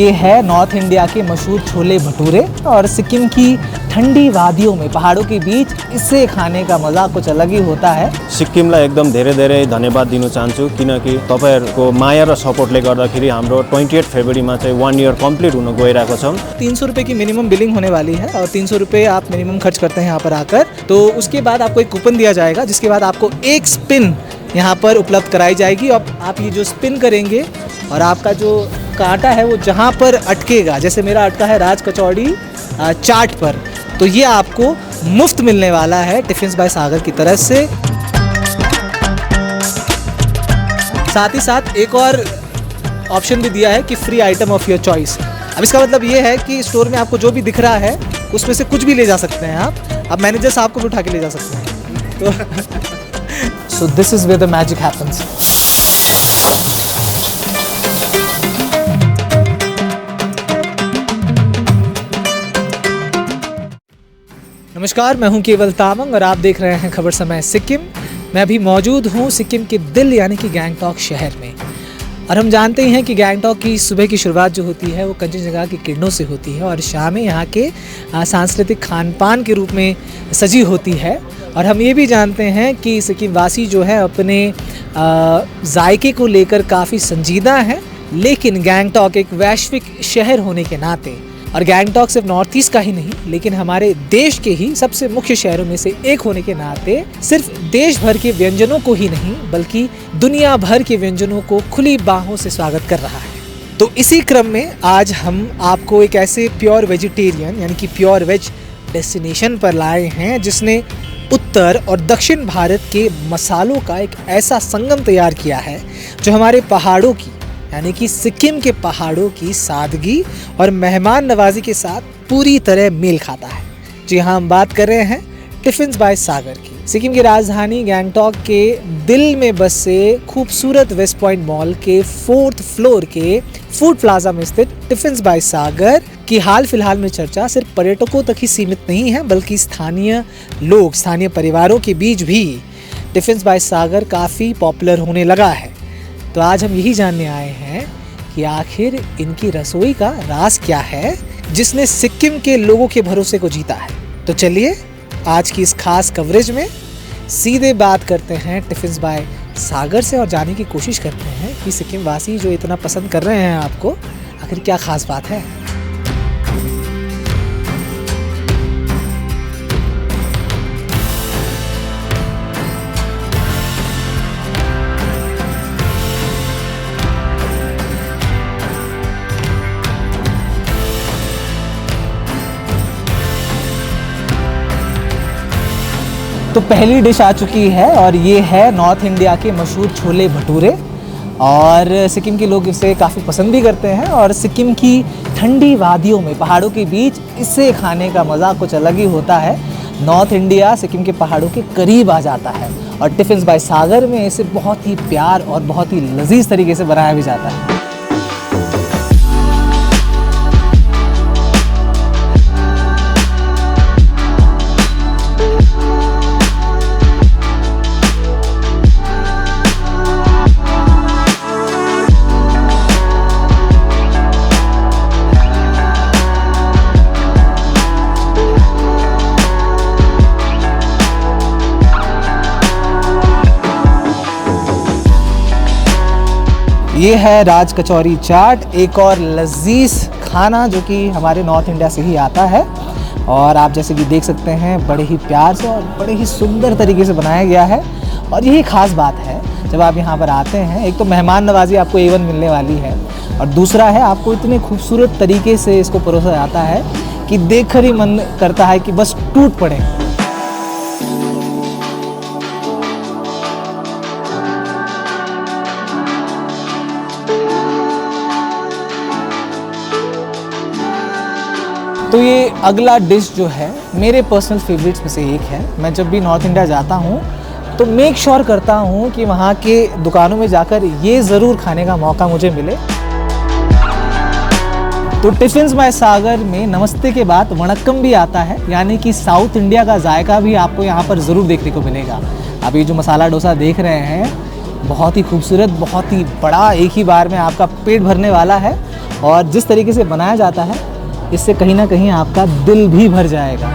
ये है north India के मशहूर छोले भटूरे और सिक्किम की ठंडी वादियों में पहाड़ों के बीच इसे खाने का मजा कुछ अलग ही होता है। सिक्किमलाई एकदम धेरै धेरै धन्यवाद दिन चाहन्छु किनकि तपाईहरुको माया र सपोर्टले गर्दाखेरि हाम्रो 28 फरवरीमा चाहिँ 1 इयर कम्प्लिट हुन गइरहेको छ। 300 रुपये की मिनिमम बिलिंग होने वाली है और 300 रुपये आप मिनिमम खर्च करते हैं यहाँ पर आकर, तो उसके बाद आपको एक कूपन दिया जाएगा जिसके बाद आपको एक स्पिन यहाँ पर उपलब्ध कराई जाएगी। और आप ये जो स्पिन करेंगे और आपका जो कांटा है वो जहाँ पर अटकेगा, जैसे मेरा अटका है राज कचौड़ी चाट पर, तो ये आपको मुफ्त मिलने वाला है टिफिन्स बाय सागर की तरफ से। साथ ही साथ एक और ऑप्शन भी दिया है कि free item of your choice. अब इसका मतलब ये है कि स्टोर में आपको जो भी दिख रहा है उसमें से कुछ भी ले जा सकते हैं आप मैनेजर साहब को भी उठा के ले जा सकते हैं। तो so this is where the magic happens. नमस्कार, मैं हूं केवल तामंग और आप देख रहे हैं खबर समय सिक्किम। मैं अभी मौजूद हूं सिक्किम के दिल यानी कि गैंगटॉक शहर में। और हम जानते ही हैं कि गैंगटॉक की सुबह की शुरुआत जो होती है वो कंचनजंगा की किरणों से होती है और शामें यहाँ के सांस्कृतिक खान पान के रूप में सजी होती है। और हम ये भी जानते हैं कि सिक्किम वासी जो है अपने जायके को लेकर काफ़ी संजीदा हैं, लेकिन गैंगटॉक एक वैश्विक शहर होने के नाते, और गैंगटॉक सिर्फ नॉर्थ ईस्ट का ही नहीं लेकिन हमारे देश के ही सबसे मुख्य शहरों में से एक होने के नाते सिर्फ देश भर के व्यंजनों को ही नहीं बल्कि दुनिया भर के व्यंजनों को खुली बाहों से स्वागत कर रहा है। तो इसी क्रम में आज हम आपको एक ऐसे प्योर वेजिटेरियन यानी कि प्योर वेज डेस्टिनेशन पर लाए हैं जिसने उत्तर और दक्षिण भारत के मसालों का एक ऐसा संगम तैयार किया है जो हमारे पहाड़ों की यानी कि सिक्किम के पहाड़ों की सादगी और मेहमान नवाजी के साथ पूरी तरह मेल खाता है। जी हाँ, हम बात कर रहे हैं टिफिन्स बाय सागर की। सिक्किम की राजधानी गैंगटॉक के दिल में बसे खूबसूरत वेस्ट पॉइंट मॉल के 4th फ्लोर के फूड प्लाजा में स्थित टिफिन्स बाय सागर की हाल फिलहाल में चर्चा सिर्फ पर्यटकों तक ही सीमित नहीं है बल्कि स्थानीय परिवारों के बीच भी टिफिन्स बाय सागर काफ़ी पॉपुलर होने लगा है। तो आज हम यही जानने आए हैं कि आखिर इनकी रसोई का राज क्या है जिसने सिक्किम के लोगों के भरोसे को जीता है। तो चलिए आज की इस खास कवरेज में सीधे बात करते हैं टिफिन्स बाय सागर से और जानने की कोशिश करते हैं कि सिक्किम वासी जो इतना पसंद कर रहे हैं आपको, आखिर क्या खास बात है। तो पहली डिश आ चुकी है और ये है नॉर्थ इंडिया के मशहूर छोले भटूरे। और सिक्किम के लोग इसे काफ़ी पसंद भी करते हैं और सिक्किम की ठंडी वादियों में पहाड़ों के बीच इसे खाने का मज़ा कुछ अलग ही होता है। नॉर्थ इंडिया सिक्किम के पहाड़ों के करीब आ जाता है और टिफिन्स बाय सागर में इसे बहुत ही प्यार और बहुत ही लजीज तरीके से बनाया भी जाता है। ये है राज कचौरी चाट, एक और लजीज खाना जो कि हमारे नॉर्थ इंडिया से ही आता है। और आप जैसे कि देख सकते हैं बड़े ही प्यार से और बड़े ही सुंदर तरीके से बनाया गया है। और यही ख़ास बात है जब आप यहाँ पर आते हैं, एक तो मेहमान नवाजी आपको A1 मिलने वाली है और दूसरा है आपको इतने खूबसूरत तरीके से इसको परोसा जाता है कि देखकर ही मन करता है कि बस टूट पड़े। तो ये अगला डिश जो है मेरे पर्सनल फेवरेट्स में से एक है। मैं जब भी नॉर्थ इंडिया जाता हूँ तो मेक श्योर करता हूँ कि वहाँ के दुकानों में जाकर ये ज़रूर खाने का मौका मुझे मिले। तो टिफिन्स बाय सागर में नमस्ते के बाद वणक्कम भी आता है, यानी कि साउथ इंडिया का जायका भी आपको यहाँ पर ज़रूर देखने को मिलेगा। आप ये जो मसाला डोसा देख रहे हैं बहुत ही खूबसूरत, बहुत ही बड़ा, एक ही बार में आपका पेट भरने वाला है और जिस तरीके से बनाया जाता है इससे कहीं ना कहीं आपका दिल भी भर जाएगा।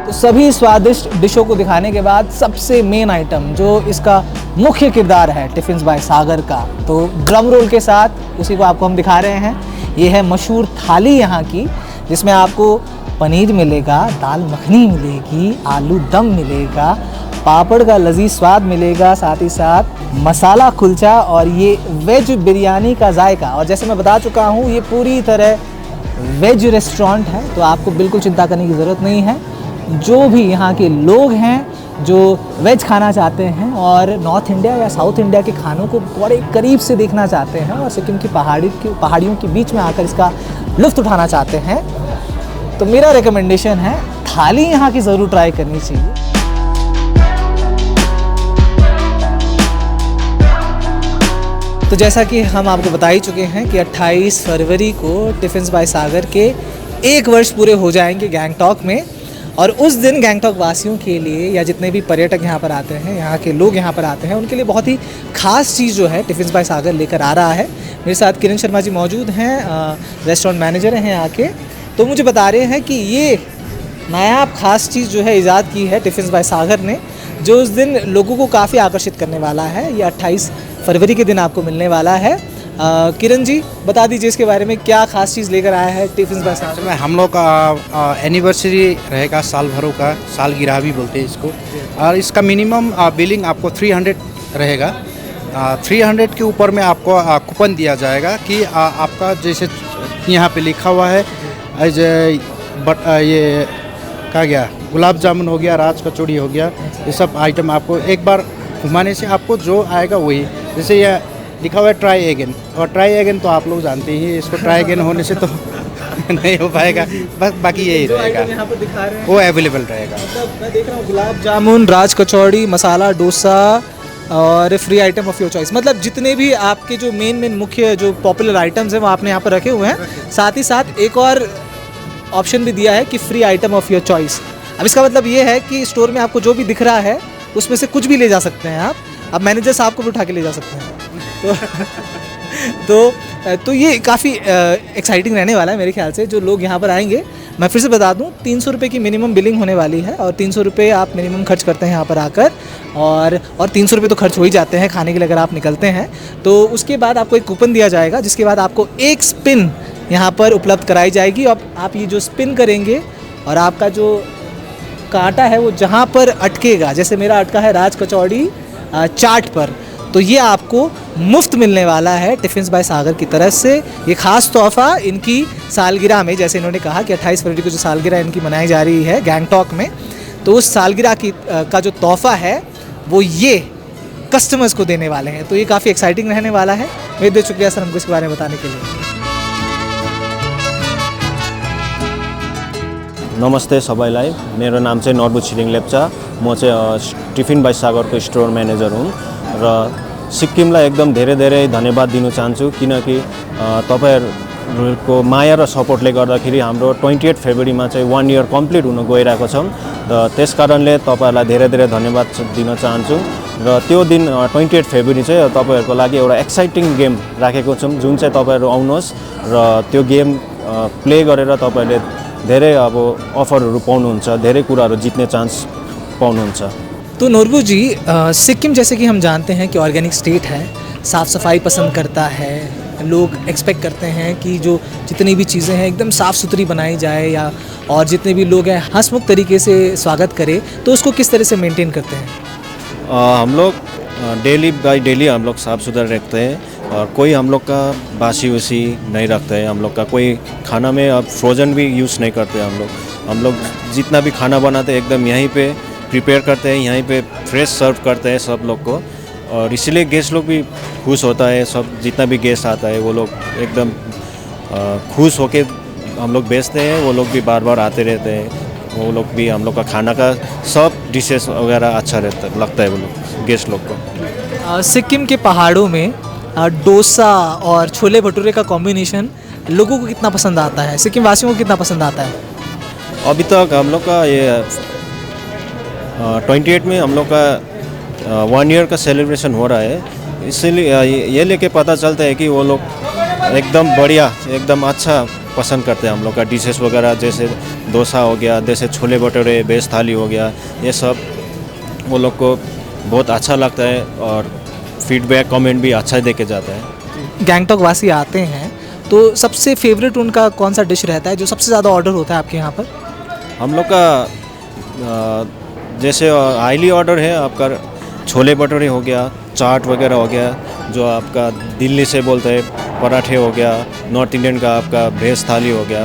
तो सभी स्वादिष्ट डिशों को दिखाने के बाद सबसे मेन आइटम जो इसका मुख्य किरदार है टिफ़िन्स बाय सागर का, तो ड्रम रोल के साथ उसी को आपको हम दिखा रहे हैं। ये है मशहूर थाली यहाँ की, जिसमें आपको पनीर मिलेगा, दाल मखनी मिलेगी, आलू दम मिलेगा, पापड़ का लजीज स्वाद मिलेगा, साथ ही साथ मसाला कुलचा और ये वेज बिरयानी का जायका। और जैसे मैं बता चुका हूँ ये पूरी तरह वेज रेस्टोरेंट है, तो आपको बिल्कुल चिंता करने की ज़रूरत नहीं है। जो भी यहाँ के लोग हैं जो वेज खाना चाहते हैं और नॉर्थ इंडिया या साउथ इंडिया के खानों को बड़े करीब से देखना चाहते हैं और सिक्किम की पहाड़ियों के बीच में आकर इसका लुत्फ़ उठाना चाहते हैं, तो मेरा रिकमेंडेशन है थाली यहाँ की ज़रूर ट्राई करनी चाहिए। तो जैसा कि हम आपको बता ही चुके हैं कि 28 फरवरी को टिफ़िन्स बाय सागर के 1 वर्ष पूरे हो जाएंगे गैंगटॉक में। और उस दिन गैंगटॉक वासियों के लिए या जितने भी पर्यटक यहाँ पर आते हैं, यहाँ के लोग यहाँ पर आते हैं, उनके लिए बहुत ही ख़ास चीज़ जो है टिफ़िन्स बाय सागर लेकर आ रहा है। मेरे साथ किरण शर्मा जी मौजूद हैं, रेस्टोरेंट मैनेजर हैं यहाँ के, तो मुझे बता रहे हैं कि ये नायाब ख़ास चीज़ जो है ईजाद की है टिफ़िन्स बाय सागर ने, जो उस दिन लोगों को काफ़ी आकर्षित करने वाला है। ये 28 फरवरी के दिन आपको मिलने वाला है। किरण जी बता दीजिए इसके बारे में, क्या खास चीज़ लेकर आया है टिफ़िन्स बाय सागर में? हम लोग का एनिवर्सरी रहेगा, साल भरों का, सालगिरह भी बोलते हैं इसको। और इसका मिनिमम बिलिंग आपको 300 रहेगा। 300 के ऊपर में आपको कूपन दिया जाएगा कि आपका जैसे यहाँ पे लिखा हुआ है एज ये क्या गया, गुलाब जामुन हो गया, राज कचौड़ी हो गया, ये सब आइटम आपको एक बार घुमाने से आपको जो आएगा वही। जैसे ये लिखा हुआ है ट्राई अगेन, और ट्राई अगेन तो आप लोग जानते ही, इसको ट्राई अगेन होने से तो नहीं हो पाएगा, बस बाकी यही रहेगा, यहाँ पर दिखा रहे हैं वो अवेलेबल रहेगा। मतलब मैं देख रहा हूँ गुलाब जामुन, राज कचौड़ी, मसाला डोसा और free item of your choice. मतलब जितने भी आपके जो मेन मुख्य जो पॉपुलर आइटम्स हैं वो आपने यहाँ पर रखे हुए हैं। साथ ही साथ एक और ऑप्शन भी दिया है कि free item of your choice. अब इसका मतलब ये है कि स्टोर में आपको जो भी दिख रहा है उसमें से कुछ भी ले जा सकते हैं आप। अब मैनेजर साहब को भी उठा के ले जा सकते हैं। तो ये काफ़ी एक्साइटिंग रहने वाला है मेरे ख्याल से। जो लोग यहाँ पर आएंगे, मैं फिर से बता दूँ, 300 रुपये की मिनिमम बिलिंग होने वाली है और 300 रुपये आप मिनिमम खर्च करते हैं यहाँ पर आकर, और 300 रुपये तो खर्च हो ही जाते हैं खाने के लिए अगर आप निकलते हैं। तो उसके बाद आपको एक कूपन दिया जाएगा, जिसके बाद आपको एक स्पिन यहाँ पर उपलब्ध कराई जाएगी। और आप ये जो स्पिन करेंगे और आपका जो कांटा है वो जहाँ पर अटकेगा, जैसे मेरा अटका है राज कचौड़ी चाट पर, तो ये आपको मुफ्त मिलने वाला है टिफ़िन्स बाय सागर की तरफ से। ये ख़ास तोहफ़ा इनकी सालगिरह में, जैसे इन्होंने कहा कि 28 फरवरी को जो सालगिरह इनकी मनाई जा रही है गैंगटॉक में, तो उस सालगिरह की का जो तोहफ़ा है वो ये कस्टमर्स को देने वाले हैं। तो ये काफ़ी एक्साइटिंग रहने वाला है। बहुत बहुत शुक्रिया सर हमको इसके बारे में बताने के लिए। नमस्ते सबैलाई, मेरो नाम चाहिँ नर्बु छिरिङ लेप्चा। म चाहिँ टिफिन बाय सागरको स्टोर म्यानेजर हुँ र सिक्किमलाई एकदम धेरै धेरै धन्यवाद दिन चाहन्छु, किनकि तपाईँहरूको माया र सपोर्टले गर्दाखेरि हाम्रो 28 फेब्रुअरीमा चाहिँ 1 इयर कम्प्लिट हुन गइरहेको छौँ र त्यस कारणले तपाईँहरूलाई धेरै धेरै धन्यवाद दिन चाहन्छु। र त्यो दिन 28 फेब्रुअरी चाहिँ तपाईँहरूको लागि एउटा एक्साइटिङ गेम राखेको छौँ, जुन चाहिँ तपाईँहरू आउनुहोस् र त्यो गेम प्ले गरेर तपाईँहरूले धेरै अब अफरहरू पाउनुहुन्छ, धेरै कुराहरू जित्ने चान्स पाउनुहुन्छ। तो नोरबू जी, सिक्किम जैसे कि हम जानते हैं कि ऑर्गेनिक स्टेट है, साफ़ सफाई पसंद करता है, लोग एक्सपेक्ट करते हैं कि जो जितनी भी चीज़ें हैं एकदम साफ़ सुथरी बनाई जाए, या और जितने भी लोग हैं हंसमुख तरीके से स्वागत करें, तो उसको किस तरह से मेंटेन करते हैं? हम लोग डेली बाई डेली हम लोग साफ़ सुथरा रखते हैं, और कोई हम लोग का बासी उसी नहीं रखते हैं। हम लोग का कोई खाना में अब फ्रोज़न भी यूज़ नहीं करते हम लोग जितना भी खाना बनाते हैं एकदम यहीं पे प्रिपेयर करते हैं, यहीं पे फ्रेश सर्व करते हैं सब लोग को, और इसीलिए गेस्ट लोग भी खुश होता है। सब जितना भी गेस्ट आता है वो लोग एकदम खुश होके हम लोग बेचते हैं, वो लोग भी बार बार आते रहते हैं। वो लोग भी हम लोग का खाना का सब डिशेस वगैरह अच्छा लगता है वो लोग गेस्ट लोग को। सिक्किम के पहाड़ों में डोसा और छोले भटूरे का कॉम्बिनेशन लोगों को कितना पसंद आता है, सिक्किम वासियों को कितना पसंद आता है? अभी तक हम लोग का ये 28 में हम लोग का 1 ईयर का सेलिब्रेशन हो रहा है, इसीलिए ये लेके पता चलता है कि वो लोग एकदम बढ़िया, एकदम अच्छा पसंद करते हैं हम लोग का डिशेस वगैरह, जैसे डोसा हो गया, जैसे छोले भटूरे, वेज थाली हो गया, ये सब वो लोग को बहुत अच्छा लगता है और फीडबैक कमेंट भी अच्छा दे के जाता है। गैंगटॉक वासी आते हैं तो सबसे फेवरेट उनका कौन सा डिश रहता है जो सबसे ज़्यादा ऑर्डर होता है आपके यहाँ पर? हम लोग का जैसे हाईली ऑर्डर है आपका छोले भटूरे हो गया, चाट वगैरह हो गया, जो आपका दिल्ली से बोलते हैं पराठे हो गया, नॉर्थ इंडियन का आपका वेज थाली हो गया,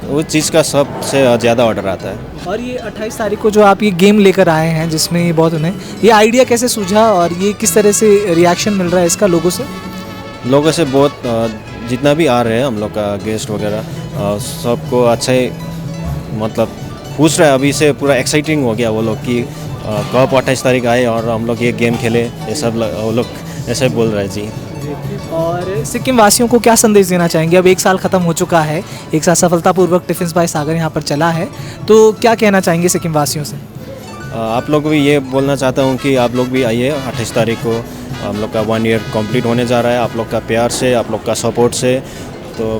वो चीज़ का सबसे ज़्यादा ऑर्डर आता है। और ये 28 तारीख को जो आप ये गेम लेकर आए हैं जिसमें ये बहुत उन्हें ये आइडिया कैसे सूझा और ये किस तरह से रिएक्शन मिल रहा है इसका लोगों से? लोगों से बहुत जितना भी आ रहे हैं हम लोग का गेस्ट वगैरह सबको अच्छा ही मतलब पूछ रहा है, अभी से पूरा एक्साइटिंग हो गया वो लोग कि कब 28 तारीख आए और हम लोग ये गेम खेले, ये सब वो लोग ऐसे बोल रहे हैं जी। और सिक्किम वासियों को क्या संदेश देना चाहेंगे? अब 1 साल ख़त्म हो चुका है, एक साल सफलतापूर्वक टिफिन्स बाय सागर यहाँ पर चला है, तो क्या कहना चाहेंगे सिक्किम वासियों से? आप लोग को भी ये बोलना चाहता हूँ कि आप लोग भी आइए 28 तारीख को, हम लोग का 1 ईयर कंप्लीट होने जा रहा है। आप लोग का प्यार से, आप लोग का सपोर्ट से, तो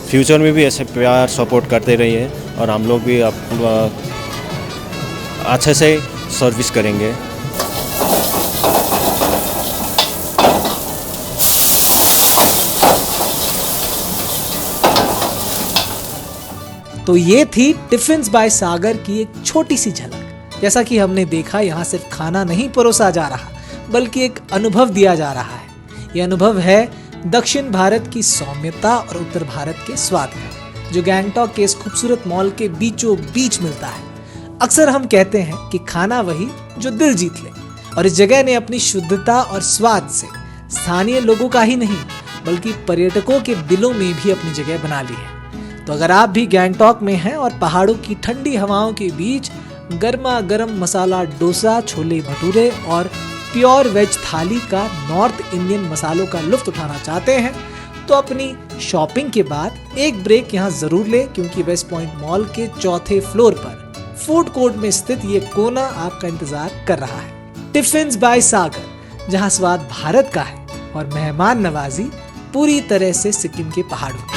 फ्यूचर में भी ऐसे प्यार सपोर्ट करते रहिए और हम लोग भी आप अच्छे से सर्विस करेंगे। तो ये थी टिफिन्स बाय सागर की एक छोटी सी झलक। जैसा कि हमने देखा, यहाँ सिर्फ खाना नहीं परोसा जा रहा बल्कि एक अनुभव दिया जा रहा है। ये अनुभव है दक्षिण भारत की सौम्यता और उत्तर भारत के स्वाद का, जो गैंगटॉक के इस खूबसूरत मॉल के बीचों बीच मिलता है। अक्सर हम कहते हैं कि खाना वही जो दिल जीत ले, और इस जगह ने अपनी शुद्धता और स्वाद से स्थानीय लोगों का ही नहीं बल्कि पर्यटकों के दिलों में भी अपनी जगह बना ली है। तो अगर आप भी गैंगटॉक में हैं और पहाड़ों की ठंडी हवाओं के बीच गर्मा गर्म मसाला डोसा, छोले भटूरे और प्योर वेज थाली का नॉर्थ इंडियन मसालों का लुत्फ उठाना चाहते हैं, तो अपनी शॉपिंग के बाद एक ब्रेक यहाँ जरूर ले, क्योंकि वेस्ट पॉइंट मॉल के 4थे फ्लोर पर फूड कोर्ट में स्थित ये कोना आपका इंतजार कर रहा है। टिफिन्स बाय सागर, जहाँ स्वाद भारत का है और मेहमान नवाजी पूरी तरह से सिक्किम के पहाड़ों की।